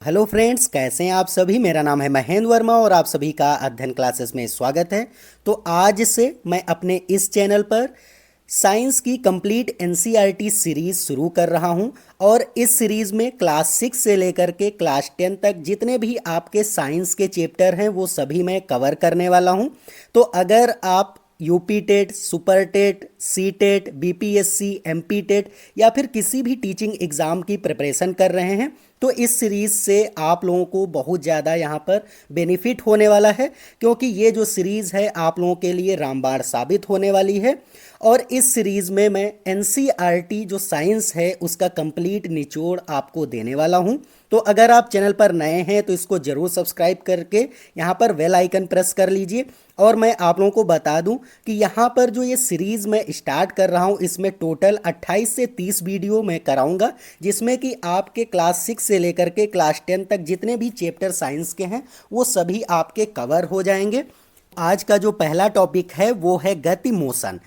Hello friends, कैसे हैं आप सभी। मेरा नाम है महेंद्र वर्मा और आप सभी का अध्ययन क्लासेस में स्वागत है। तो आज से मैं अपने इस चैनल पर साइंस की कंप्लीट एनसीईआरटी सीरीज़ शुरू कर रहा हूं और इस सीरीज़ में क्लास 6 से लेकर के क्लास 10 तक जितने भी आपके साइंस के चैप्टर हैं वो सभी मैं कवर करने वाला हूं। तो अगर आप UP TET, super TET, C TET, BPSC, MP TET या फिर किसी भी टीचिंग एग्ज़ाम की प्रिपरेशन कर रहे हैं तो इस सीरीज़ से आप लोगों को बहुत ज़्यादा यहाँ पर बेनिफिट होने वाला है, क्योंकि ये जो सीरीज़ है आप लोगों के लिए रामबाण साबित होने वाली है। और इस सीरीज़ में मैं एनसीईआरटी जो साइंस है उसका कंप्लीट निचोड़ आपको देने वाला हूँ। तो अगर आप चैनल पर नए हैं तो इसको ज़रूर सब्सक्राइब करके यहाँ पर बेल आइकन प्रेस कर लीजिए। और मैं आप लोगों को बता दूं कि यहाँ पर जो ये सीरीज़ मैं स्टार्ट कर रहा हूँ इसमें टोटल 28 से 30 वीडियो मैं कराऊंगा, जिसमें कि आपके क्लास 6 से लेकर के क्लास 10 तक जितने भी चैप्टर साइंस के हैं वो सभी आपके कवर हो जाएंगे। आज का जो पहला टॉपिक है वो है गति, मोशन।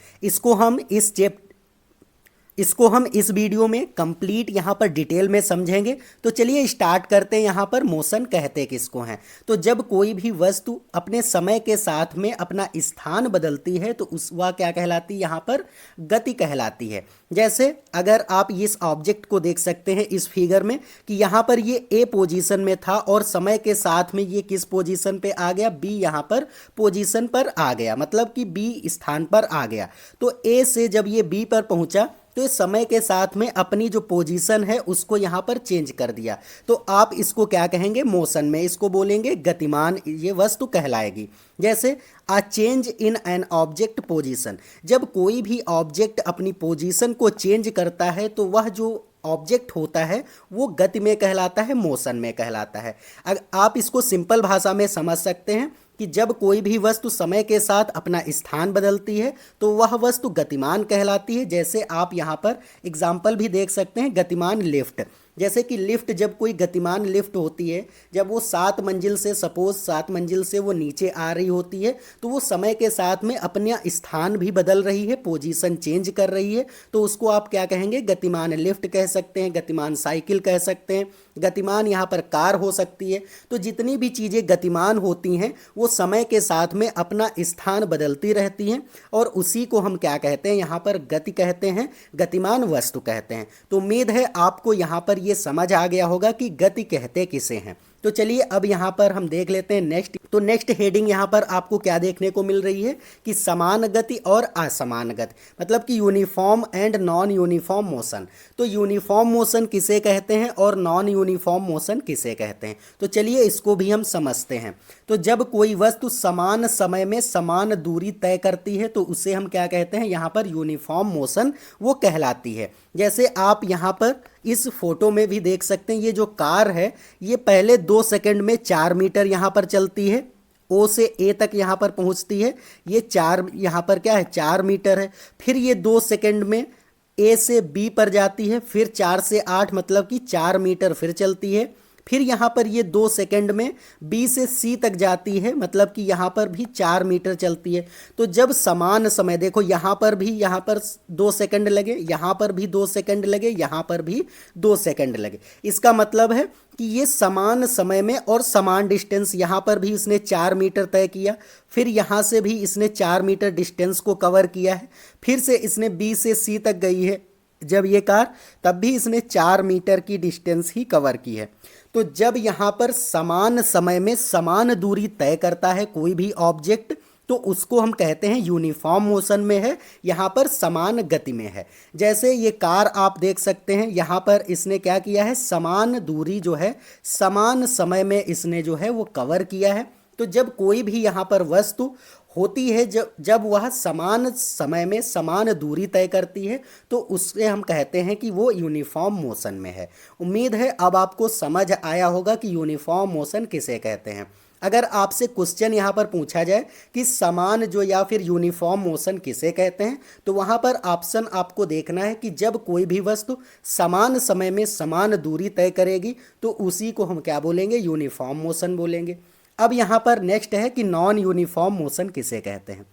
इसको हम इस वीडियो में कंप्लीट यहाँ पर डिटेल में समझेंगे। तो चलिए स्टार्ट करते हैं। यहाँ पर मोशन कहते किसको हैं? तो जब कोई भी वस्तु अपने समय के साथ में अपना स्थान बदलती है तो उस वह क्या कहलाती है? यहाँ पर गति कहलाती है। जैसे अगर आप इस ऑब्जेक्ट को देख सकते हैं इस फिगर में कि यहाँ पर ये ए पोजीशन में था और समय के साथ में ये किस पोजीशन पे आ गया? बी यहाँ पर पोजीशन पर आ गया, मतलब कि बी स्थान पर आ गया। तो ए से जब ये बी पर पहुंचा तो इस समय के साथ में अपनी जो पोजीशन है उसको यहाँ पर चेंज कर दिया। तो आप इसको क्या कहेंगे? मोशन में इसको बोलेंगे गतिमान, ये वस्तु कहलाएगी। जैसे a change in an object position, जब कोई भी ऑब्जेक्ट अपनी पोजीशन को चेंज करता है तो वह जो ऑब्जेक्ट होता है वो गति में कहलाता है, मोशन में कहलाता है। अगर आप इसको सिंपल भाषा में समझ सकते हैं कि जब कोई भी वस्तु समय के साथ अपना स्थान बदलती है तो वह वस्तु गतिमान कहलाती है। जैसे आप यहाँ पर एग्जाम्पल भी देख सकते हैं, गतिमान लिफ्ट। जैसे कि लिफ्ट, जब कोई गतिमान लिफ्ट होती है, जब वो 7 मंजिल से सपोज 7 मंजिल से वो नीचे आ रही होती है तो वो समय के साथ में अपना स्थान भी बदल रही है, पोजीशन चेंज कर रही है। तो उसको आप क्या कहेंगे? गतिमान लिफ्ट कह सकते हैं, गतिमान साइकिल कह सकते हैं, गतिमान यहाँ पर कार हो सकती है। तो जितनी भी चीज़ें गतिमान होती हैं वो समय के साथ में अपना स्थान बदलती रहती हैं और उसी को हम क्या कहते हैं? यहाँ पर गति कहते हैं, गतिमान वस्तु कहते हैं। तो उम्मीद है आपको यहाँ पर ये समझ आ गया होगा कि गति कहते किसे हैं। तो चलिए अब यहाँ पर हम देख लेते हैं नेक्स्ट। तो नेक्स्ट हेडिंग यहाँ पर आपको क्या देखने को मिल रही है कि समान गति और असमान गति, मतलब कि uniform and non uniform motion. तो यूनिफॉर्म मोशन किसे कहते हैं और नॉन यूनिफॉर्म मोशन किसे कहते हैं? तो चलिए इसको भी हम समझते हैं। तो जब कोई वस्तु समान समय में समान दूरी तय करती है तो उसे हम क्या कहते हैं? यहाँ पर यूनिफॉर्म मोशन वो कहलाती है। जैसे आप यहाँ पर इस फोटो में भी देख सकते हैं, ये जो कार है ये पहले 2 सेकंड में 4 मीटर यहाँ पर चलती है, ओ से ए तक यहाँ पर पहुँचती है। ये 4 यहाँ पर क्या है? 4 मीटर है। फिर ये 2 सेकंड में ए से बी पर जाती है, फिर 4 से 8 मतलब कि 4 मीटर फिर चलती है। फिर यहाँ पर ये 2 सेकंड में बी से सी तक जाती है, मतलब कि यहाँ पर भी 4 मीटर चलती है। तो जब समान समय, देखो यहाँ पर भी, यहाँ पर 2 सेकंड लगे, यहाँ पर भी 2 सेकंड लगे, यहाँ पर भी 2 सेकंड लगे। इसका मतलब है कि ये समान समय में और समान डिस्टेंस, यहाँ पर भी इसने 4 मीटर तय किया, फिर यहाँ से भी इसने 4 मीटर डिस्टेंस को कवर किया है, फिर से इसने बी से सी तक गई है जब ये कार, तब भी इसने 4 मीटर की डिस्टेंस ही कवर की है। तो जब यहाँ पर समान समय में समान दूरी तय करता है कोई भी ऑब्जेक्ट तो उसको हम कहते हैं यूनिफॉर्म मोशन में है, यहाँ पर समान गति में है। जैसे ये कार आप देख सकते हैं, यहाँ पर इसने क्या किया है? समान दूरी जो है समान समय में इसने जो है वो कवर किया है। तो जब कोई भी यहाँ पर वस्तु होती है, जब वह समान समय में समान दूरी तय करती है तो उससे हम कहते हैं कि वो यूनिफॉर्म मोशन में है। उम्मीद है अब आपको समझ आया होगा कि यूनिफॉर्म मोशन किसे कहते हैं। अगर आपसे क्वेश्चन यहाँ पर पूछा जाए कि समान जो या फिर यूनिफॉर्म मोशन किसे कहते हैं तो वहाँ पर ऑप्शन आपको देखना है कि जब कोई भी वस्तु समान समय में समान दूरी तय करेगी तो उसी को हम क्या बोलेंगे? यूनिफॉर्म मोशन बोलेंगे। अब यहाँ पर नेक्स्ट है कि नॉन यूनिफॉर्म मोशन किसे कहते हैं।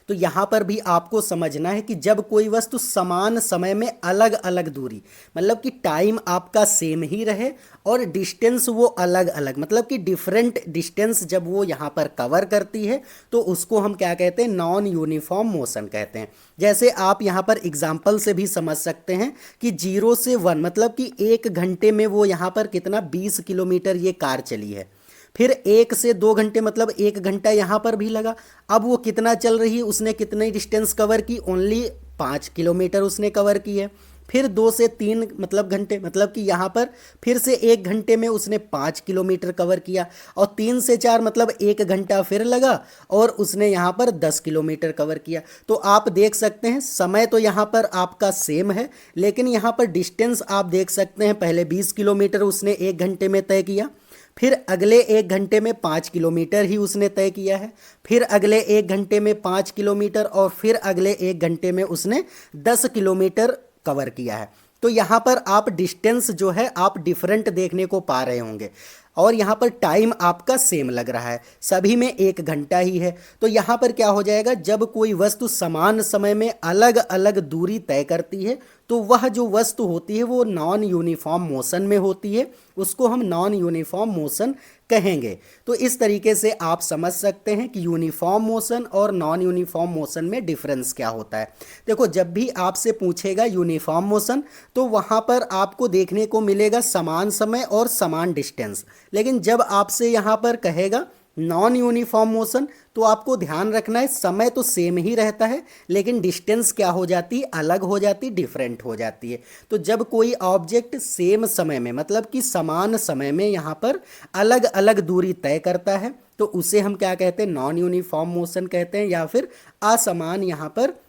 तो यहाँ पर भी आपको समझना है कि जब कोई वस्तु समान समय में अलग अलग दूरी, मतलब कि टाइम आपका सेम ही रहे और डिस्टेंस वो अलग अलग, मतलब कि डिफरेंट डिस्टेंस जब वो यहाँ पर कवर करती है तो उसको हम क्या कहते हैं, नॉन यूनिफॉर्म मोशन कहते हैं। जैसे आप यहाँ पर एग्जाम्पल से भी समझ सकते हैं कि 0 से 1 मतलब कि 1 घंटे में वो यहाँ पर कितना 20 किलोमीटर ये कार चली है। फिर 1 से 2 घंटे मतलब 1 घंटा यहाँ पर भी लगा। अब वो कितना चल रही है, उसने कितनी डिस्टेंस कवर की, ओनली 5 किलोमीटर उसने कवर की है। फिर 2 से 3 मतलब घंटे, मतलब कि यहाँ पर फिर से 1 घंटे में उसने 5 किलोमीटर कवर किया। और 3 से 4 मतलब 1 घंटा फिर लगा और उसने यहाँ पर 10 किलोमीटर कवर किया। तो आप देख सकते हैं समय तो यहाँ पर आपका सेम है, लेकिन यहाँ पर डिस्टेंस आप देख सकते हैं, पहले 20 किलोमीटर उसने 1 घंटे में तय किया, फिर अगले 1 घंटे में 5 किलोमीटर ही उसने तय किया है, फिर अगले 1 घंटे में 5 किलोमीटर और फिर अगले 1 घंटे में उसने 10 किलोमीटर कवर किया है। तो यहाँ पर आप डिस्टेंस जो है आप डिफरेंट देखने को पा रहे होंगे और यहाँ पर टाइम आपका सेम लग रहा है, सभी में 1 घंटा ही है। तो यहाँ पर क्या हो जाएगा, जब कोई वस्तु समान समय में अलग अलग दूरी तय करती है तो वह जो वस्तु होती है वो नॉन यूनिफॉर्म मोशन में होती है, उसको हम नॉन यूनिफॉर्म मोशन कहेंगे। तो इस तरीके से आप समझ सकते हैं कि यूनिफॉर्म मोशन और नॉन यूनिफॉर्म मोशन में डिफरेंस क्या होता है। देखो, जब भी आपसे पूछेगा यूनिफॉर्म मोशन तो वहाँ पर आपको देखने को मिलेगा समान समय और समान डिस्टेंस, लेकिन जब आपसे यहाँ पर कहेगा नॉन यूनिफॉर्म मोशन तो आपको ध्यान रखना है समय तो सेम ही रहता है, लेकिन डिस्टेंस क्या हो जाती, अलग हो जाती, डिफरेंट हो जाती है। तो जब कोई ऑब्जेक्ट सेम समय में मतलब कि समान समय में यहाँ पर अलग अलग दूरी तय करता है तो उसे हम क्या कहते हैं, नॉन यूनिफॉर्म मोशन कहते हैं, या फिर असमान यहाँ पर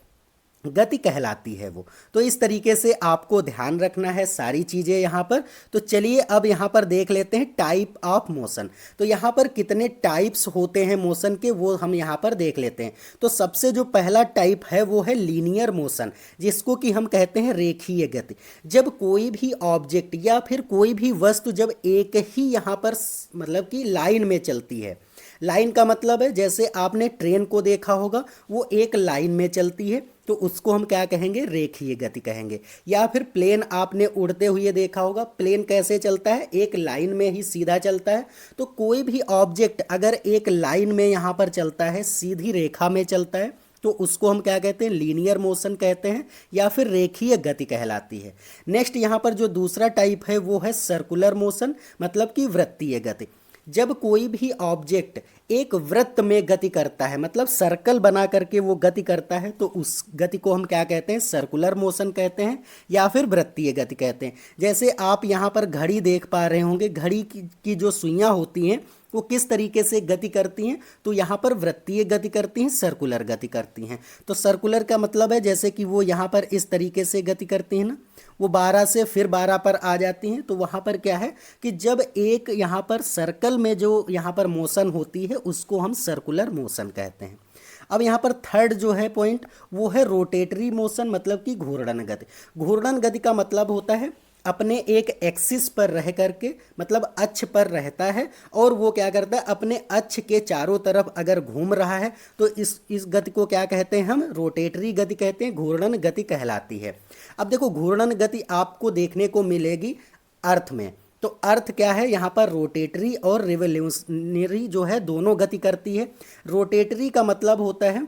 गति कहलाती है वो। तो इस तरीके से आपको ध्यान रखना है सारी चीज़ें यहाँ पर। तो चलिए अब यहाँ पर देख लेते हैं टाइप ऑफ मोशन। तो यहाँ पर कितने टाइप्स होते हैं मोशन के वो हम यहाँ पर देख लेते हैं। तो सबसे जो पहला टाइप है वो है लीनियर मोशन, जिसको कि हम कहते हैं रेखीय गति। जब कोई भी ऑब्जेक्ट या फिर कोई भी वस्तु जब एक ही यहाँ पर मतलब कि लाइन में चलती है, लाइन का मतलब है जैसे आपने ट्रेन को देखा होगा वो एक लाइन में चलती है तो उसको हम क्या कहेंगे, रेखीय गति कहेंगे। या फिर प्लेन आपने उड़ते हुए देखा होगा, प्लेन कैसे चलता है, एक लाइन में ही सीधा चलता है। तो कोई भी ऑब्जेक्ट अगर एक लाइन में यहाँ पर चलता है, सीधी रेखा में चलता है, तो उसको हम क्या कहते हैं, लीनियर मोशन कहते हैं या फिर रेखीय गति कहलाती है। नेक्स्ट यहाँ पर जो दूसरा टाइप है वो है सर्कुलर मोशन, मतलब कि वृत्तीय गति। जब कोई भी ऑब्जेक्ट एक वृत्त में गति करता है, मतलब सर्कल बना करके वो गति करता है, तो उस गति को हम क्या कहते हैं, सर्कुलर मोशन कहते हैं या फिर वृत्तीय गति कहते हैं। जैसे आप यहाँ पर घड़ी देख पा रहे होंगे, घड़ी की जो सुइयाँ होती हैं वो किस तरीके से गति करती हैं, तो यहाँ पर वृत्तीय गति करती हैं, सर्कुलर गति करती हैं। तो सर्कुलर का मतलब है जैसे कि वो यहाँ पर इस तरीके से गति करती हैं ना, वो 12 से फिर 12 पर आ जाती हैं। तो वहाँ पर क्या है कि जब एक यहाँ पर सर्कल में जो यहाँ पर मोशन होती है उसको हम सर्कुलर मोशन कहते हैं। अब यहाँ पर थर्ड जो है पॉइंट वो है रोटेटरी मोशन, मतलब कि घूर्णन गति। घूर्णन गति का मतलब होता है अपने एक एक्सिस पर रह करके, मतलब अक्ष पर रहता है और वो क्या करता है, अपने अक्ष के चारों तरफ अगर घूम रहा है तो इस गति को क्या कहते हैं, हम रोटेटरी गति कहते हैं, घूर्णन गति कहलाती है। अब देखो, घूर्णन गति आपको देखने को मिलेगी अर्थ में। तो अर्थ क्या है, यहाँ पर रोटेटरी और रिवोल्यूशनरी जो है दोनों गति करती है। रोटेटरी का मतलब होता है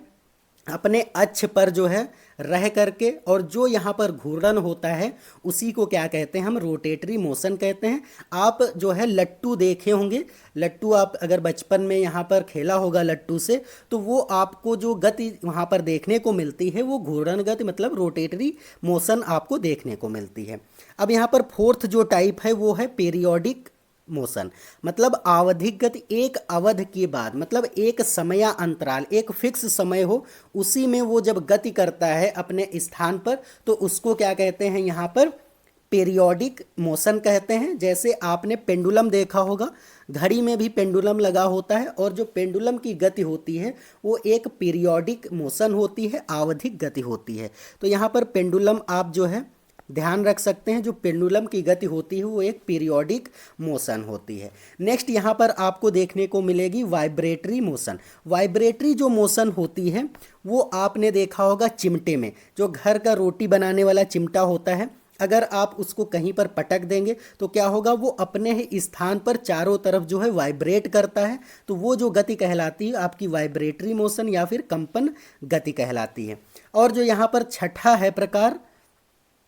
अपने अक्ष पर जो है रह करके, और जो यहाँ पर घूर्णन होता है उसी को क्या कहते हैं, हम रोटेटरी मोशन कहते हैं। आप जो है लट्टू देखे होंगे, लट्टू आप अगर बचपन में यहाँ पर खेला होगा लट्टू से, तो वो आपको जो गति वहाँ पर देखने को मिलती है वो घूर्णन गति मतलब रोटेटरी मोशन आपको देखने को मिलती है। अब यहाँ पर फोर्थ जो टाइप है वो है पीरियोडिक मोशन, मतलब आवधिक गति। एक अवधि के बाद, मतलब एक समय अंतराल, एक फिक्स समय हो, उसी में वो जब गति करता है अपने स्थान पर, तो उसको क्या कहते हैं, यहाँ पर पीरियोडिक मोशन कहते हैं। जैसे आपने पेंडुलम देखा होगा, घड़ी में भी पेंडुलम लगा होता है और जो पेंडुलम की गति होती है वो एक पीरियोडिक मोशन होती है, आवधिक गति होती है। तो यहाँ पर पेंडुलम आप जो है ध्यान रख सकते हैं जो पेंडुलम की गति होती है वो एक पीरियोडिक मोशन होती है। नेक्स्ट यहाँ पर आपको देखने को मिलेगी वाइब्रेटरी मोशन। वाइब्रेटरी जो मोशन होती है वो आपने देखा होगा चिमटे में, जो घर का रोटी बनाने वाला चिमटा होता है, अगर आप उसको कहीं पर पटक देंगे तो क्या होगा, वो अपने ही स्थान पर चारों तरफ जो है वाइब्रेट करता है। तो वो जो गति कहलाती है आपकी वाइब्रेटरी मोशन या फिर कंपन गति कहलाती है। और जो यहाँ पर छठा है प्रकार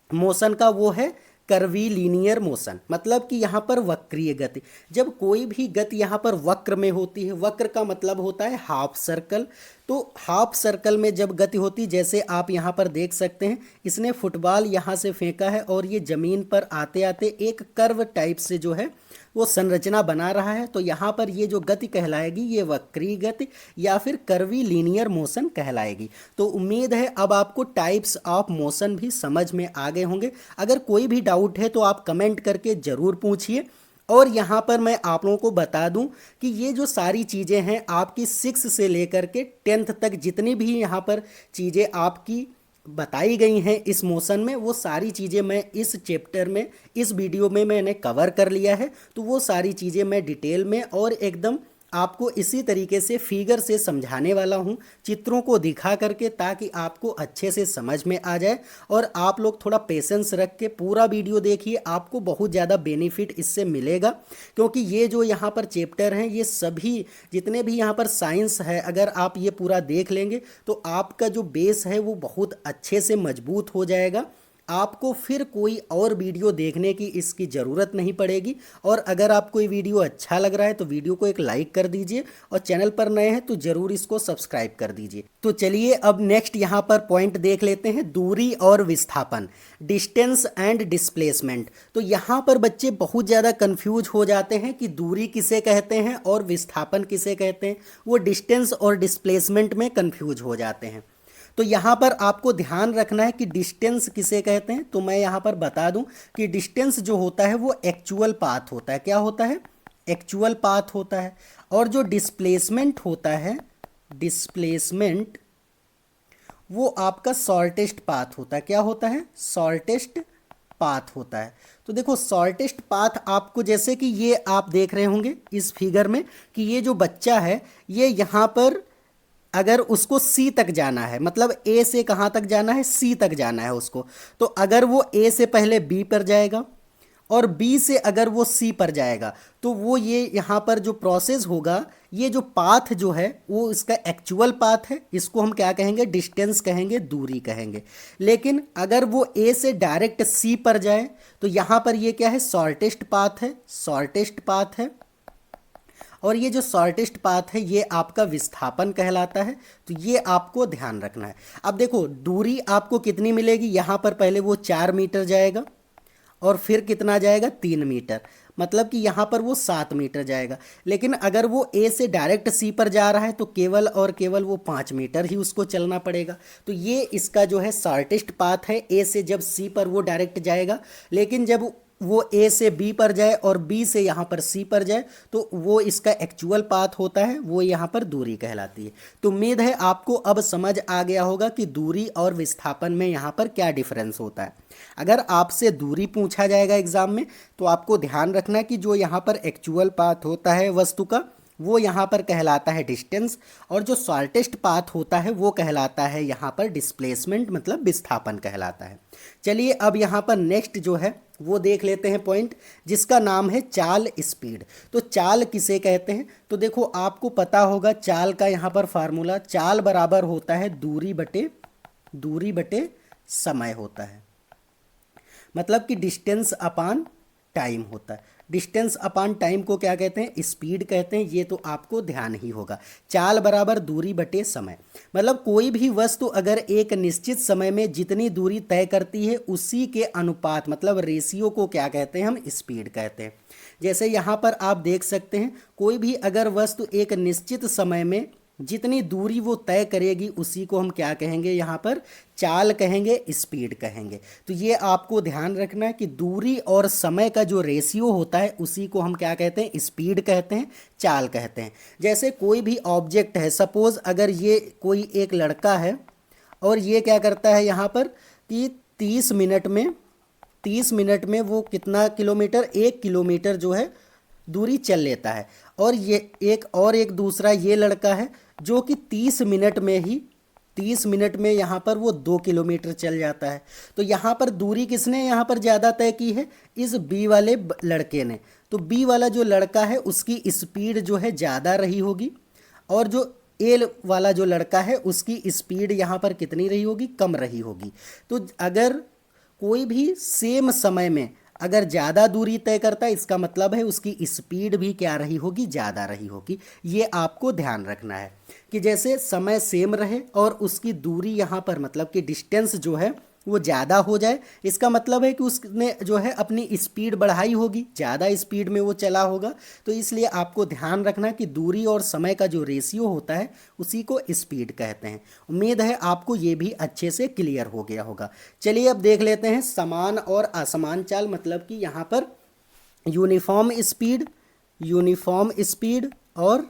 मोशन का वो है कर्वीलीनियर मोशन, मतलब कि यहाँ पर वक्रीय गति। जब कोई भी गति यहाँ पर वक्र में होती है, वक्र का मतलब होता है हाफ सर्कल, तो हाफ सर्कल में जब गति होती, जैसे आप यहाँ पर देख सकते हैं इसने फुटबॉल यहाँ से फेंका है और ये ज़मीन पर आते आते एक कर्व टाइप से जो है वो संरचना बना रहा है, तो यहाँ पर ये जो गति कहलाएगी ये वक्रीय गति या फिर कर्वी लीनियर मोशन कहलाएगी। तो उम्मीद है अब आपको टाइप्स ऑफ मोशन भी समझ में आ गए होंगे। अगर कोई भी डाउट है तो आप कमेंट करके ज़रूर पूछिए। और यहाँ पर मैं आप लोगों को बता दूं कि ये जो सारी चीज़ें हैं आपकी 6 से लेकर के 10th तक जितनी भी यहाँ पर चीज़ें आपकी बताई गई हैं इस मोशन में, वो सारी चीज़ें मैं इस चैप्टर में, इस वीडियो में मैंने कवर कर लिया है। तो वो सारी चीज़ें मैं डिटेल में और एकदम आपको इसी तरीके से फिगर से समझाने वाला हूँ, चित्रों को दिखा करके, ताकि आपको अच्छे से समझ में आ जाए। और आप लोग थोड़ा पेशेंस रख के पूरा वीडियो देखिए, आपको बहुत ज़्यादा बेनिफिट इससे मिलेगा। क्योंकि ये जो यहाँ पर चैप्टर हैं ये सभी जितने भी यहाँ पर साइंस है, अगर आप ये पूरा देख लेंगे तो आपका जो बेस है वो बहुत अच्छे से मजबूत हो जाएगा। आपको फिर कोई और वीडियो देखने की इसकी ज़रूरत नहीं पड़ेगी। और अगर आपको ये वीडियो अच्छा लग रहा है तो वीडियो को एक लाइक कर दीजिए, और चैनल पर नए हैं तो ज़रूर इसको सब्सक्राइब कर दीजिए। तो चलिए अब नेक्स्ट यहाँ पर पॉइंट देख लेते हैं, दूरी और विस्थापन, डिस्टेंस एंड डिस्प्लेसमेंट। तो यहाँ पर बच्चे बहुत ज़्यादा कन्फ्यूज हो जाते हैं कि दूरी किसे कहते हैं और विस्थापन किसे कहते हैं, वो डिस्टेंस और डिस्प्लेसमेंट में कन्फ्यूज हो जाते हैं। तो यहाँ पर आपको ध्यान रखना है कि डिस्टेंस किसे कहते हैं। तो मैं यहाँ पर बता दूं कि डिस्टेंस जो होता है वो एक्चुअल पाथ होता है। क्या होता है? एक्चुअल पाथ होता है। और जो डिस्प्लेसमेंट होता है, डिस्प्लेसमेंट वो आपका शॉर्टेस्ट पाथ होता है। क्या होता है? शॉर्टेस्ट पाथ होता है। तो देखो शॉर्टेस्ट पाथ आपको, जैसे कि ये आप देख रहे होंगे इस फिगर में कि ये जो बच्चा है ये यहाँ पर अगर उसको सी तक जाना है, मतलब ए से कहाँ तक जाना है, सी तक जाना है उसको, तो अगर वो ए से पहले बी पर जाएगा और बी से अगर वो सी पर जाएगा तो वो ये यहाँ पर जो प्रोसेस होगा, ये जो पाथ जो है वो इसका एक्चुअल पाथ है, इसको हम क्या कहेंगे? डिस्टेंस कहेंगे, दूरी कहेंगे। लेकिन अगर वो ए से डायरेक्ट सी पर जाए तो यहाँ पर ये क्या है? शॉर्टेस्ट पाथ है, शॉर्टेस्ट पाथ है। और ये जो शॉर्टेस्ट पाथ है ये आपका विस्थापन कहलाता है। तो ये आपको ध्यान रखना है। अब देखो दूरी आपको कितनी मिलेगी, यहाँ पर पहले वो 4 मीटर जाएगा और फिर कितना जाएगा? 3 मीटर, मतलब कि यहाँ पर वो 7 मीटर जाएगा। लेकिन अगर वो ए से डायरेक्ट सी पर जा रहा है तो केवल और केवल वो 5 मीटर ही उसको चलना पड़ेगा। तो ये इसका जो है शॉर्टेस्ट पाथ है, ए से जब सी पर वो डायरेक्ट जाएगा। लेकिन जब वो ए से बी पर जाए और बी से यहाँ पर सी पर जाए तो वो इसका एक्चुअल पाथ होता है, वो यहाँ पर दूरी कहलाती है। तो उम्मीद है आपको अब समझ आ गया होगा कि दूरी और विस्थापन में यहाँ पर क्या डिफरेंस होता है। अगर आपसे दूरी पूछा जाएगा एग्जाम में तो आपको ध्यान रखना है कि जो यहाँ पर एक्चुअल पाथ होता है वस्तु का वो यहाँ पर कहलाता है डिस्टेंस, और जो शॉर्टेस्ट पाथ होता है वो कहलाता है यहाँ पर डिस्प्लेसमेंट, मतलब विस्थापन कहलाता है। चलिए अब यहाँ पर नेक्स्ट जो है वो देख लेते हैं पॉइंट, जिसका नाम है चाल स्पीड। तो चाल किसे कहते हैं? तो देखो आपको पता होगा चाल का यहाँ पर फार्मूला, चाल बराबर होता है दूरी बटे समय होता है, मतलब कि डिस्टेंस अपान टाइम होता है। डिस्टेंस अपान टाइम को क्या कहते हैं? स्पीड कहते हैं। ये तो आपको ध्यान ही होगा। चाल बराबर दूरी बटे समय, मतलब कोई भी वस्तु अगर एक निश्चित समय में जितनी दूरी तय करती है उसी के अनुपात, मतलब रेशियो को क्या कहते हैं? हम स्पीड कहते हैं। जैसे यहाँ पर आप देख सकते हैं कोई भी अगर वस्तु एक निश्चित समय में जितनी दूरी वो तय करेगी उसी को हम क्या कहेंगे? यहाँ पर चाल कहेंगे, स्पीड कहेंगे। तो ये आपको ध्यान रखना है कि दूरी और समय का जो रेशियो होता है उसी को हम क्या कहते हैं? स्पीड कहते हैं, चाल कहते हैं। जैसे कोई भी ऑब्जेक्ट है, सपोज अगर ये कोई एक लड़का है और ये क्या करता है यहाँ पर कि 30 मिनट में 30 मिनट में वो कितना किलोमीटर, 1 किलोमीटर जो है दूरी चल लेता है। और ये एक दूसरा ये लड़का है जो कि 30 मिनट में यहाँ पर वो 2 किलोमीटर चल जाता है। तो यहाँ पर दूरी किसने यहाँ पर ज़्यादा तय की है, इस बी वाले लड़के ने। तो बी वाला जो लड़का है उसकी स्पीड जो है ज़्यादा रही होगी, और जो ए वाला जो लड़का है उसकी स्पीड यहाँ पर कितनी रही होगी, कम रही होगी। तो अगर कोई भी सेम समय में अगर ज़्यादा दूरी तय करता है, इसका मतलब है उसकी स्पीड भी क्या रही होगी, ज़्यादा रही होगी। ये आपको ध्यान रखना है कि जैसे समय सेम रहे और उसकी दूरी यहाँ पर मतलब कि डिस्टेंस जो है वो ज़्यादा हो जाए, इसका मतलब है कि उसने जो है अपनी स्पीड बढ़ाई होगी, ज़्यादा स्पीड में वो चला होगा। तो इसलिए आपको ध्यान रखना कि दूरी और समय का जो रेशियो होता है उसी को स्पीड कहते हैं। उम्मीद है आपको ये भी अच्छे से क्लियर हो गया होगा। चलिए अब देख लेते हैं समान और असमान चाल, मतलब कि यहाँ पर यूनिफॉर्म स्पीड और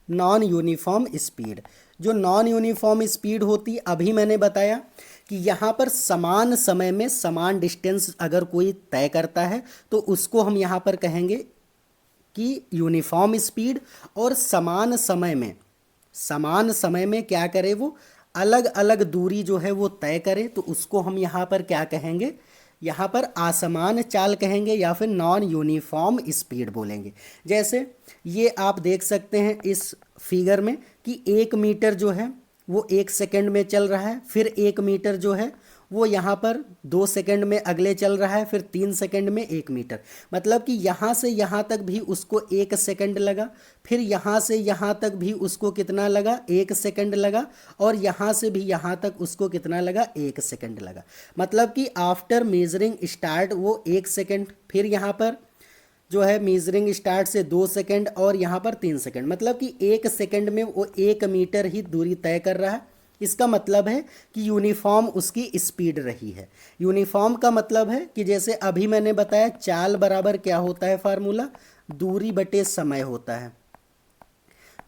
नॉन यूनिफॉर्म स्पीड। जो नॉन यूनिफॉर्म स्पीड होती, अभी मैंने बताया कि यहाँ पर समान समय में समान डिस्टेंस अगर कोई तय करता है तो उसको हम यहाँ पर कहेंगे कि यूनिफॉर्म स्पीड। और समान समय में क्या करे, वो अलग अलग दूरी जो है वो तय करे, तो उसको हम यहाँ पर क्या कहेंगे, यहाँ पर असमान चाल कहेंगे या फिर नॉन यूनिफॉर्म स्पीड बोलेंगे। जैसे ये आप देख सकते हैं इस फिगर में कि 1 मीटर जो है वो 1 सेकंड में चल रहा है, फिर 1 मीटर जो है वो यहाँ पर 2 सेकंड में अगले चल रहा है, फिर 3 सेकंड में 1 मीटर। मतलब कि यहाँ से यहाँ तक भी उसको 1 सेकंड लगा, फिर यहाँ से यहाँ तक भी उसको कितना लगा, 1 सेकंड लगा, और यहाँ से भी यहाँ तक उसको कितना लगा, 1 सेकंड लगा। मतलब कि आफ्टर मेजरिंग स्टार्ट वो 1 सेकंड, फिर यहाँ पर जो है मेजरिंग स्टार्ट से 2 सेकंड, और यहाँ पर 3 सेकंड। मतलब कि 1 सेकंड में वो 1 मीटर ही दूरी तय कर रहा है। इसका मतलब है कि यूनिफॉर्म उसकी स्पीड रही है। यूनिफॉर्म का मतलब है कि जैसे अभी मैंने बताया चाल बराबर क्या होता है, फार्मूला दूरी बटे समय होता है।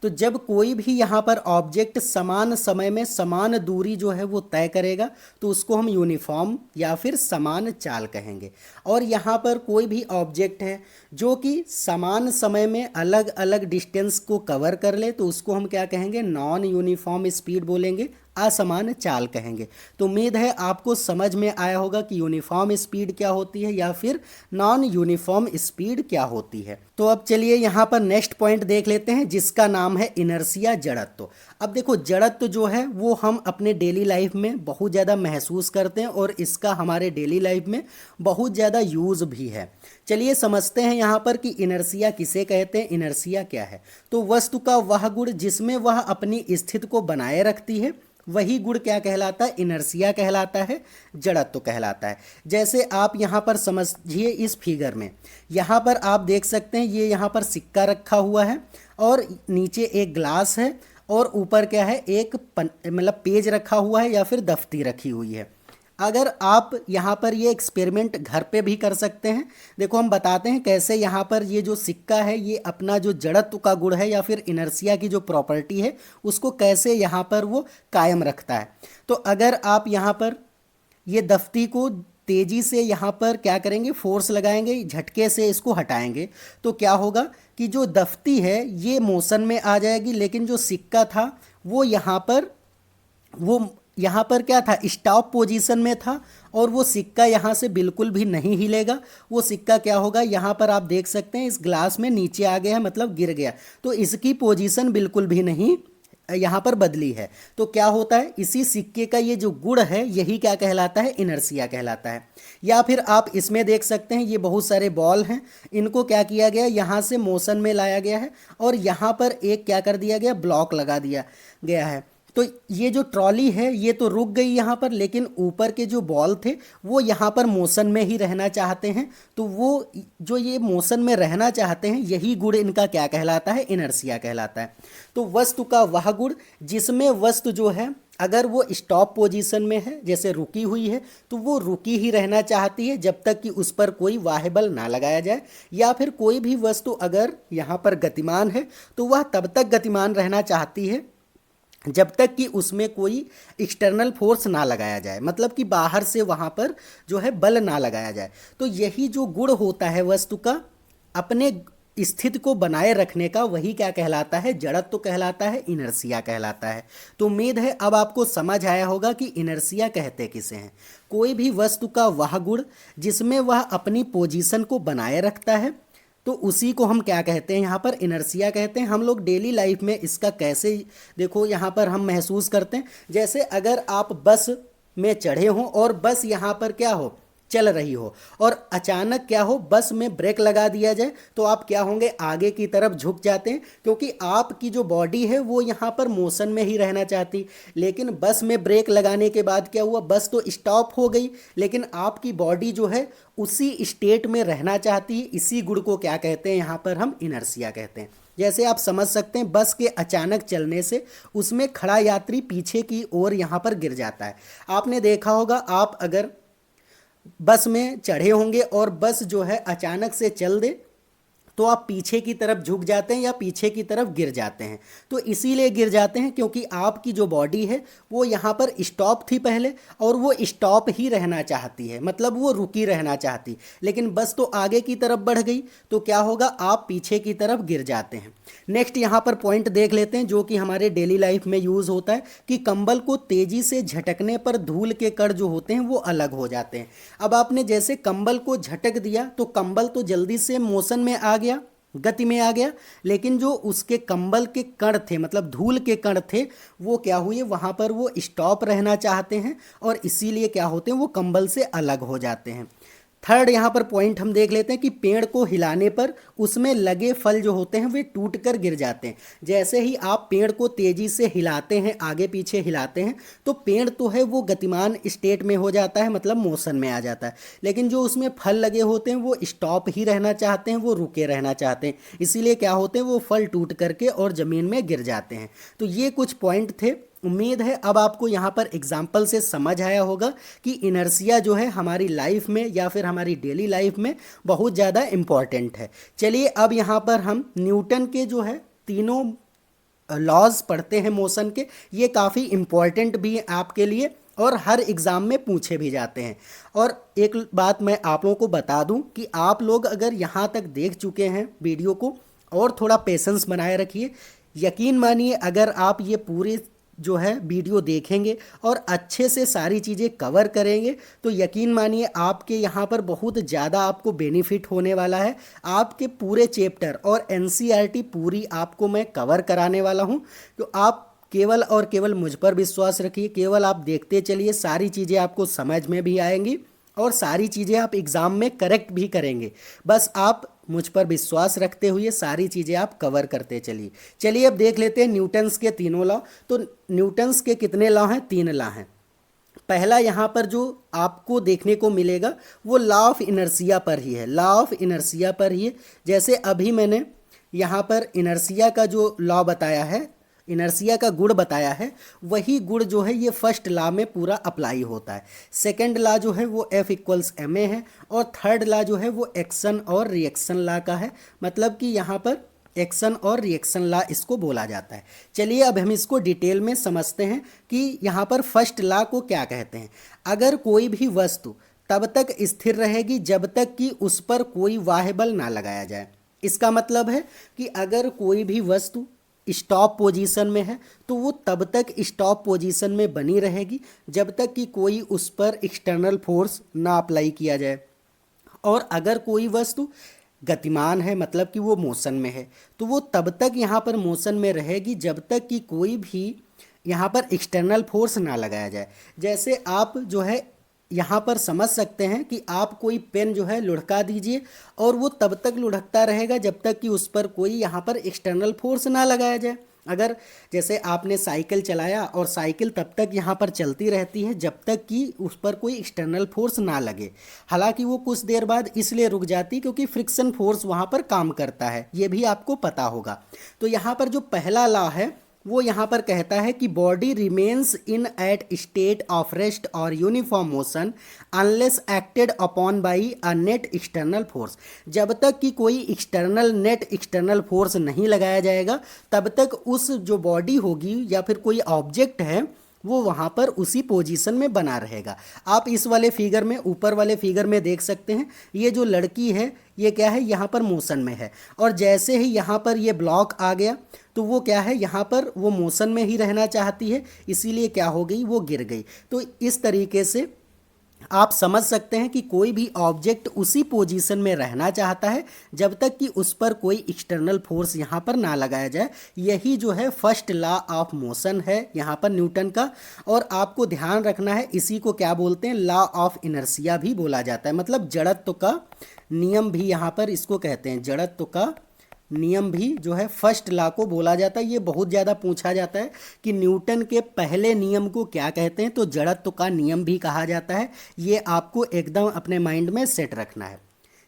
तो जब कोई भी यहाँ पर ऑब्जेक्ट समान समय में समान दूरी जो है वो तय करेगा तो उसको हम यूनिफॉर्म या फिर समान चाल कहेंगे। और यहाँ पर कोई भी ऑब्जेक्ट है जो कि समान समय में अलग अलग डिस्टेंस को कवर कर ले तो उसको हम क्या कहेंगे, नॉन यूनिफॉर्म स्पीड बोलेंगे, असमान चाल कहेंगे। तो उम्मीद है आपको समझ में आया होगा कि यूनिफॉर्म स्पीड क्या होती है या फिर नॉन यूनिफॉर्म स्पीड क्या होती है। तो अब चलिए यहाँ पर नेक्स्ट पॉइंट देख लेते हैं जिसका नाम है इनर्शिया, जड़त्व। अब देखो जड़त्व जो है वो हम अपने डेली लाइफ में बहुत ज़्यादा महसूस करते हैं और इसका हमारे डेली लाइफ में बहुत ज़्यादा यूज़ भी है। चलिए समझते हैं यहाँ पर कि इनर्शिया किसे कहते हैं, इनर्शिया क्या है। तो वस्तु का वह गुण जिसमें वह अपनी स्थिति को बनाए रखती है वही गुण क्या कहलाता है, इनर्शिया कहलाता है, जड़त्व कहलाता है। जैसे आप यहाँ पर समझिए इस फिगर में, यहाँ पर आप देख सकते हैं ये यहाँ पर सिक्का रखा हुआ है और नीचे एक ग्लास है और ऊपर क्या है, एक मतलब पेज रखा हुआ है या फिर दफ्ती रखी हुई है। अगर आप यहाँ पर ये एक्सपेरिमेंट घर पे भी कर सकते हैं। देखो हम बताते हैं कैसे यहाँ पर ये जो सिक्का है ये अपना जो जड़त्व का गुण है या फिर इनर्शिया की जो प्रॉपर्टी है उसको कैसे यहाँ पर वो कायम रखता है। तो अगर आप यहाँ पर ये दफ्ती को तेज़ी से यहाँ पर क्या करेंगे, फोर्स लगाएंगे, झटके से इसको हटाएंगे तो क्या होगा कि जो दफ्ती है ये मोशन में आ जाएगी, लेकिन जो सिक्का था वो यहाँ पर क्या था, स्टॉप पोजीशन में था और वो सिक्का यहाँ से बिल्कुल भी नहीं हिलेगा। वो सिक्का क्या होगा, यहाँ पर आप देख सकते हैं इस ग्लास में नीचे आ गया है, मतलब गिर गया, तो इसकी पोजीशन बिल्कुल भी नहीं यहाँ पर बदली है। तो क्या होता है, इसी सिक्के का ये जो गुण है यही क्या कहलाता है, इनर्शिया कहलाता है। या फिर आप इसमें देख सकते हैं ये बहुत सारे बॉल हैं, इनको क्या किया गया, यहाँ से मोशन में लाया गया है और यहाँ पर एक क्या कर दिया गया, ब्लॉक लगा दिया गया है। तो ये जो ट्रॉली है ये तो रुक गई यहाँ पर, लेकिन ऊपर के जो बॉल थे वो यहाँ पर मोशन में ही रहना चाहते हैं। तो वो जो ये मोशन में रहना चाहते हैं यही गुण इनका क्या कहलाता है, इनर्शिया कहलाता है। तो वस्तु का वह गुण जिसमें वस्तु जो है अगर वो स्टॉप पोजीशन में है, जैसे रुकी हुई है, तो वो रुकी ही रहना चाहती है जब तक कि उस पर कोई बाह्य बल ना लगाया जाए। या फिर कोई भी वस्तु अगर यहाँ पर गतिमान है तो वह तब तक गतिमान रहना चाहती है जब तक कि उसमें कोई एक्सटर्नल फोर्स ना लगाया जाए, मतलब कि बाहर से वहाँ पर जो है बल ना लगाया जाए। तो यही जो गुण होता है वस्तु का अपने स्थिति को बनाए रखने का, वही क्या कहलाता है, जड़त्व कहलाता है, इनर्सिया कहलाता है। तो उम्मीद है अब आपको समझ आया होगा कि इनर्सिया कहते किसे हैं। कोई भी वस्तु का वह गुण जिसमें वह अपनी पोजीशन को बनाए रखता है, तो उसी को हम क्या कहते हैं, यहाँ पर इनर्सिया कहते हैं। हम लोग डेली लाइफ में इसका कैसे, देखो यहाँ पर हम महसूस करते हैं, जैसे अगर आप बस में चढ़े हों और बस यहाँ पर क्या हो, चल रही हो, और अचानक क्या हो, बस में ब्रेक लगा दिया जाए, तो आप क्या होंगे, आगे की तरफ झुक जाते हैं, क्योंकि आपकी जो बॉडी है वो यहाँ पर मोशन में ही रहना चाहती। लेकिन बस में ब्रेक लगाने के बाद क्या हुआ, बस तो स्टॉप हो गई, लेकिन आपकी बॉडी जो है उसी स्टेट में रहना चाहती है। इसी गुण को क्या कहते हैं, यहाँ पर हम इनर्सिया कहते हैं। जैसे आप समझ सकते हैं, बस के अचानक चलने से उसमें खड़ा यात्री पीछे की ओर यहाँ पर गिर जाता है। आपने देखा होगा, आप अगर बस में चढ़े होंगे और बस जो है अचानक से चल दे, तो आप पीछे की तरफ झुक जाते हैं या पीछे की तरफ गिर जाते हैं। तो इसीलिए गिर जाते हैं क्योंकि आपकी जो बॉडी है वो यहाँ पर स्टॉप थी पहले, और वो स्टॉप ही रहना चाहती है, मतलब वो रुकी रहना चाहती। लेकिन बस तो आगे की तरफ बढ़ गई, तो क्या होगा, आप पीछे की तरफ गिर जाते हैं। नेक्स्ट यहाँ पर पॉइंट देख लेते हैं जो कि हमारे डेली लाइफ में यूज़ होता है, कि कंबल को तेज़ी से झटकने पर धूल के कण जो होते हैं वो अलग हो जाते हैं। अब आपने जैसे कंबल को झटक दिया तो कंबल तो जल्दी से मोशन में आ गया, गति में आ गया, लेकिन जो उसके कंबल के कण थे, मतलब धूल के कण थे, वो क्या हुए, वहाँ पर वो स्टॉप रहना चाहते हैं, और इसीलिए क्या होते हैं, वो कंबल से अलग हो जाते हैं। थर्ड यहाँ पर पॉइंट हम देख लेते हैं कि पेड़ को हिलाने पर उसमें लगे फल जो होते हैं वे टूट कर गिर जाते हैं। जैसे ही आप पेड़ को तेजी से हिलाते हैं, आगे पीछे हिलाते हैं, तो पेड़ तो है वो गतिमान स्टेट में हो जाता है, मतलब मोशन में आ जाता है। लेकिन जो उसमें फल लगे होते हैं वो स्टॉप ही रहना चाहते हैं, वो रुके रहना चाहते हैं। इसीलिए क्या होते हैं, वो फल टूट करके और ज़मीन में गिर जाते हैं। तो ये कुछ पॉइंट थे। उम्मीद है अब आपको यहाँ पर एग्जाम्पल से समझ आया होगा कि इनर्सिया जो है हमारी लाइफ में या फिर हमारी डेली लाइफ में बहुत ज़्यादा इम्पॉर्टेंट है। चलिए अब यहाँ पर हम न्यूटन के जो है तीनों लॉज पढ़ते हैं मोशन के। ये काफ़ी इम्पॉर्टेंट भी है आपके लिए, और हर एग्ज़ाम में पूछे भी जाते हैं। और एक बात मैं आप लोगों को बता दूं कि आप लोग अगर यहाँ तक देख चुके हैं वीडियो को, और थोड़ा पेशेंस बनाए रखिए। यकीन मानिए, अगर आप ये पूरी जो है वीडियो देखेंगे और अच्छे से सारी चीज़ें कवर करेंगे, तो यकीन मानिए आपके यहाँ पर बहुत ज़्यादा आपको बेनिफिट होने वाला है। आपके पूरे चैप्टर और एनसीईआरटी पूरी आपको मैं कवर कराने वाला हूँ। तो आप केवल और केवल मुझ पर विश्वास रखिए, केवल आप देखते चलिए, सारी चीज़ें आपको समझ में भी आएंगी और सारी चीज़ें आप एग्ज़ाम में करेक्ट भी करेंगे। बस आप मुझ पर विश्वास रखते हुए सारी चीज़ें आप कवर करते चलिए। चलिए अब देख लेते हैं न्यूटन्स के तीनों लॉ। तो न्यूटन्स के कितने लॉ हैं, 3 लॉ हैं। पहला यहाँ पर जो आपको देखने को मिलेगा वो लॉ ऑफ इनर्सिया पर ही है, लॉ ऑफ इनर्सिया पर ही है। जैसे अभी मैंने यहाँ पर इनर्सिया का जो लॉ बताया है, इनर्सिया का गुण बताया है, वही गुण जो है ये फर्स्ट लॉ में पूरा अप्लाई होता है। सेकंड लॉ जो है वो F=ma है, और थर्ड लॉ जो है वो एक्शन और रिएक्शन लॉ का है, मतलब कि यहाँ पर एक्शन और रिएक्शन लॉ इसको बोला जाता है। चलिए अब हम इसको डिटेल में समझते हैं कि यहाँ पर फर्स्ट लॉ को क्या कहते हैं। अगर कोई भी वस्तु तब तक स्थिर रहेगी जब तक कि उस पर कोई बाह्य बल ना लगाया जाए। इसका मतलब है कि अगर कोई भी वस्तु स्टॉप पोजीशन में है तो वो तब तक स्टॉप पोजीशन में बनी रहेगी जब तक कि कोई उस पर एक्सटर्नल फोर्स ना अप्लाई किया जाए। और अगर कोई वस्तु गतिमान है, मतलब कि वो मोशन में है, तो वो तब तक यहाँ पर मोशन में रहेगी जब तक कि कोई भी यहाँ पर एक्सटर्नल फोर्स ना लगाया जाए। जैसे आप जो है यहाँ पर समझ सकते हैं कि आप कोई पेन जो है लुढ़का दीजिए, और वो तब तक लुढ़कता रहेगा जब तक कि उस पर कोई यहाँ पर एक्सटर्नल फोर्स ना लगाया जाए। अगर जैसे आपने साइकिल चलाया और साइकिल तब तक यहाँ पर चलती रहती है जब तक कि उस पर कोई एक्सटर्नल फोर्स ना लगे। हालांकि वो कुछ देर बाद इसलिए रुक जाती क्योंकि फ्रिक्शन फोर्स वहाँ पर काम करता है, ये भी आपको पता होगा। तो यहाँ पर जो पहला लॉ है वो यहाँ पर कहता है कि body remains in at state of rest और uniform motion unless acted upon by a net external force. जब तक कि कोई एक्सटर्नल नेट एक्सटर्नल फोर्स नहीं लगाया जाएगा तब तक उस जो बॉडी होगी या फिर कोई ऑब्जेक्ट है वो वहाँ पर उसी पोजीशन में बना रहेगा। आप इस वाले फिगर में, ऊपर वाले फिगर में देख सकते हैं, ये जो लड़की है ये क्या है, यहाँ पर मोशन में है, और जैसे ही यहाँ पर ये ब्लॉक आ गया तो वो क्या है, यहाँ पर वो मोशन में ही रहना चाहती है, इसीलिए क्या हो गई, वो गिर गई। तो इस तरीके से आप समझ सकते हैं कि कोई भी ऑब्जेक्ट उसी पोजीशन में रहना चाहता है जब तक कि उस पर कोई एक्सटर्नल फोर्स यहाँ पर ना लगाया जाए। यही जो है फर्स्ट लॉ ऑफ मोशन है यहाँ पर न्यूटन का। और आपको ध्यान रखना है, इसी को क्या बोलते हैं, लॉ ऑफ इनर्शिया भी बोला जाता है, मतलब जड़त्व का नियम भी यहाँ पर इसको कहते हैं। जड़त्व का नियम भी जो है फर्स्ट लॉ को बोला जाता है। ये बहुत ज़्यादा पूछा जाता है कि न्यूटन के पहले नियम को क्या कहते हैं, तो जड़त्व का नियम भी कहा जाता है। ये आपको एकदम अपने माइंड में सेट रखना है।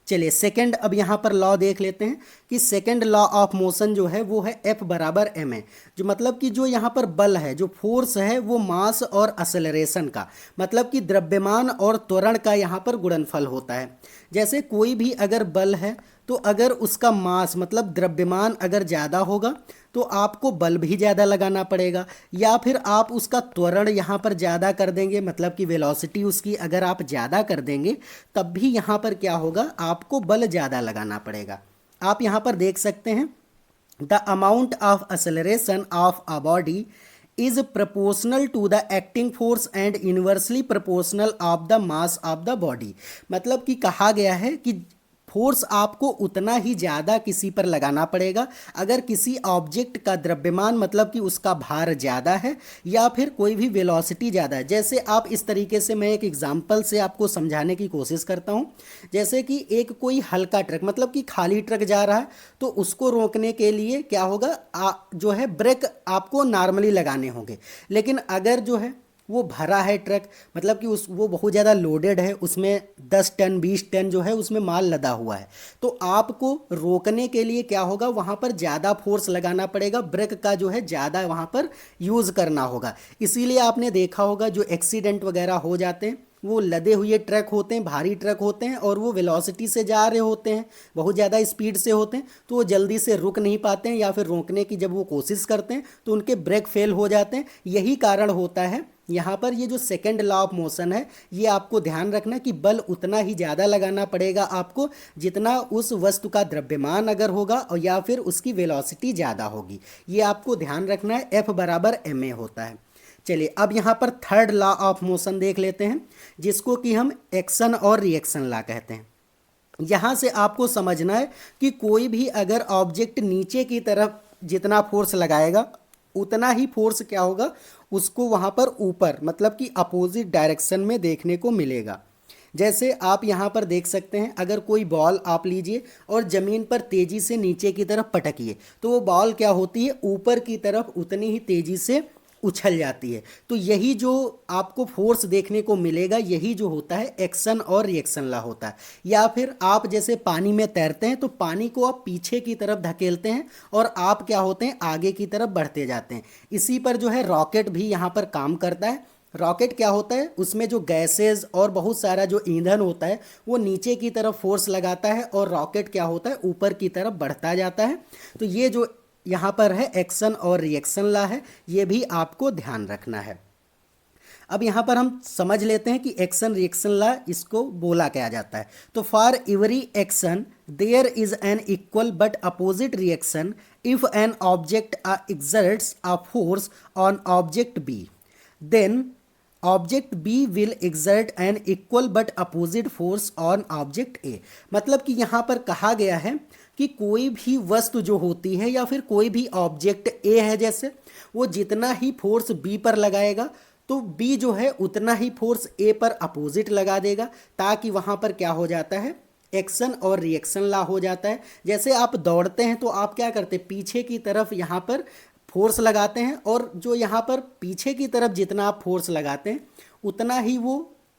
चलिए सेकंड, अब यहाँ पर लॉ देख लेते हैं कि सेकंड लॉ ऑफ मोशन जो है वो है F बराबर ma, जो मतलब कि जो यहाँ पर बल है, जो फोर्स है, वो मास और असलेरेशन का, मतलब कि द्रव्यमान और त्वरण का यहाँ पर गुणनफल होता है। जैसे कोई भी अगर बल है तो अगर उसका मास मतलब द्रव्यमान अगर ज़्यादा होगा तो आपको बल भी ज़्यादा लगाना पड़ेगा, या फिर आप उसका त्वरण यहाँ पर ज़्यादा कर देंगे, मतलब कि वेलोसिटी उसकी अगर आप ज़्यादा कर देंगे तब भी यहाँ पर क्या होगा, आपको बल ज़्यादा लगाना पड़ेगा। आप यहाँ पर देख सकते हैं, the amount of acceleration of a body is proportional to the acting force and inversely proportional of the mass of the body. मतलब कि कहा गया है कि फोर्स आपको उतना ही ज़्यादा किसी पर लगाना पड़ेगा अगर किसी ऑब्जेक्ट का द्रव्यमान मतलब कि उसका भार ज़्यादा है या फिर कोई भी वेलोसिटी ज़्यादा है। जैसे आप इस तरीके से, मैं एक एग्जांपल से आपको समझाने की कोशिश करता हूँ। जैसे कि एक कोई हल्का ट्रक, मतलब कि खाली ट्रक जा रहा है, तो उसको रोकने के लिए क्या होगा, जो है ब्रेक आपको नॉर्मली लगाने होंगे। लेकिन अगर जो है वो भरा है ट्रक, मतलब कि वो बहुत ज़्यादा लोडेड है, उसमें 10 टन 20 टन जो है उसमें माल लदा हुआ है, तो आपको रोकने के लिए क्या होगा, वहाँ पर ज़्यादा फोर्स लगाना पड़ेगा, ब्रेक का जो है ज़्यादा वहाँ पर यूज़ करना होगा। इसीलिए आपने देखा होगा जो एक्सीडेंट वगैरह हो जाते हैं वो लदे हुए ट्रक होते हैं, भारी ट्रक होते हैं, और वो वेलोसिटी से जा रहे होते हैं, बहुत ज़्यादा स्पीड से होते हैं, तो वो जल्दी से रुक नहीं पाते हैं, या फिर रोकने की जब वो कोशिश करते हैं तो उनके ब्रेक फेल हो जाते हैं। यही कारण होता है यहाँ पर। ये जो सेकंड लॉ ऑफ मोशन है, ये आपको ध्यान रखना कि बल उतना ही ज़्यादा लगाना पड़ेगा आपको जितना उस वस्तु का द्रव्यमान अगर होगा, और या फिर उसकी वेलोसिटी ज़्यादा होगी। ये आपको ध्यान रखना है, F बराबर ma होता है। चलिए अब यहाँ पर थर्ड लॉ ऑफ मोशन देख लेते हैं, जिसको कि हम एक्शन और रिएक्शन लॉ कहते हैं। यहाँ से आपको समझना है कि कोई भी अगर ऑब्जेक्ट नीचे की तरफ जितना फोर्स लगाएगा उतना ही फोर्स क्या होगा, उसको वहाँ पर ऊपर मतलब कि अपोजिट डायरेक्शन में देखने को मिलेगा। जैसे आप यहाँ पर देख सकते हैं, अगर कोई बॉल आप लीजिए और ज़मीन पर तेज़ी से नीचे की तरफ पटकिए तो वो बॉल क्या होती है, ऊपर की तरफ उतनी ही तेज़ी से उछल जाती है। तो यही जो आपको फोर्स देखने को मिलेगा, यही जो होता है एक्शन और रिएक्शन लॉ होता है। या फिर आप जैसे पानी में तैरते हैं तो पानी को आप पीछे की तरफ धकेलते हैं और आप क्या होते हैं, आगे की तरफ बढ़ते जाते हैं। इसी पर जो है रॉकेट भी यहाँ पर काम करता है। रॉकेट क्या होता है, उसमें जो गैसेज और बहुत सारा जो ईंधन होता है वो नीचे की तरफ फोर्स लगाता है और रॉकेट क्या होता है, ऊपर की तरफ बढ़ता जाता है। तो ये जो यहाँ पर है एक्शन और रिएक्शन लॉ है, ये भी आपको ध्यान रखना है। अब यहाँ पर हम समझ लेते हैं कि एक्शन रिएक्शन लॉ इसको बोला क्या जाता है। तो for every action there is an equal but opposite reaction if an object exerts a force on object B, then object B will exert an equal but opposite force on object A. मतलब कि यहाँ पर कहा गया है कि कोई भी वस्तु जो होती है या फिर कोई भी ऑब्जेक्ट ए है, जैसे वो जितना ही फोर्स बी पर लगाएगा तो बी जो है उतना ही फोर्स ए पर अपोजिट लगा देगा, ताकि वहाँ पर क्या हो जाता है, एक्शन और रिएक्शन लॉ हो जाता है। जैसे आप दौड़ते हैं तो आप क्या करते हैं, पीछे की तरफ यहाँ पर फोर्स लगाते हैं, और जो यहाँ पर पीछे की तरफ जितना आप फोर्स लगाते हैं उतना ही वो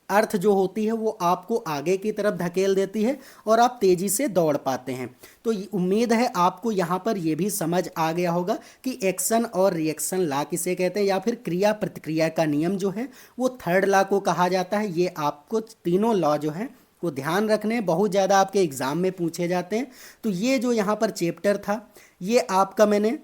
अर्थ जो होती है वो आपको आगे की तरफ धकेल देती है और आप तेजी से दौड़ पाते हैं। तो उम्मीद है आपको यहाँ पर ये भी समझ आ गया होगा कि एक्शन और रिएक्शन लॉ किसे कहते हैं, या फिर क्रिया प्रतिक्रिया का नियम जो है वो थर्ड लॉ को कहा जाता है। ये आपको तीनों लॉ जो हैं वो ध्यान रखने हैं, बहुत ज़्यादा आपके एग्जाम में पूछे जाते हैं। तो ये जो यहाँ पर चैप्टर था ये आपका मैंने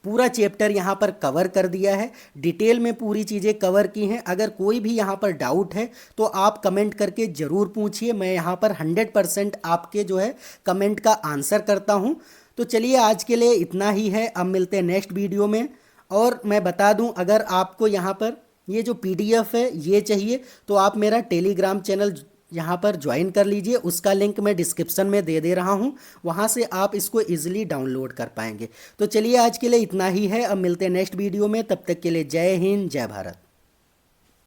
पूरा चैप्टर यहाँ पर कवर कर दिया है, डिटेल में पूरी चीज़ें कवर की हैं। अगर कोई भी यहाँ पर डाउट है तो आप कमेंट करके ज़रूर पूछिए, मैं यहाँ पर 100% आपके जो है कमेंट का आंसर करता हूँ। तो चलिए आज के लिए इतना ही है, अब मिलते हैं नेक्स्ट वीडियो में। और मैं बता दूँ, अगर आपको यहाँ पर ये जो PDF है ये चाहिए तो आप मेरा टेलीग्राम चैनल यहाँ पर ज्वाइन कर लीजिए, उसका लिंक मैं डिस्क्रिप्शन में दे रहा हूँ, वहाँ से आप इसको इजीली डाउनलोड कर पाएंगे। तो चलिए आज के लिए इतना ही है, अब मिलते हैं नेक्स्ट वीडियो में, तब तक के लिए जय हिंद जय भारत।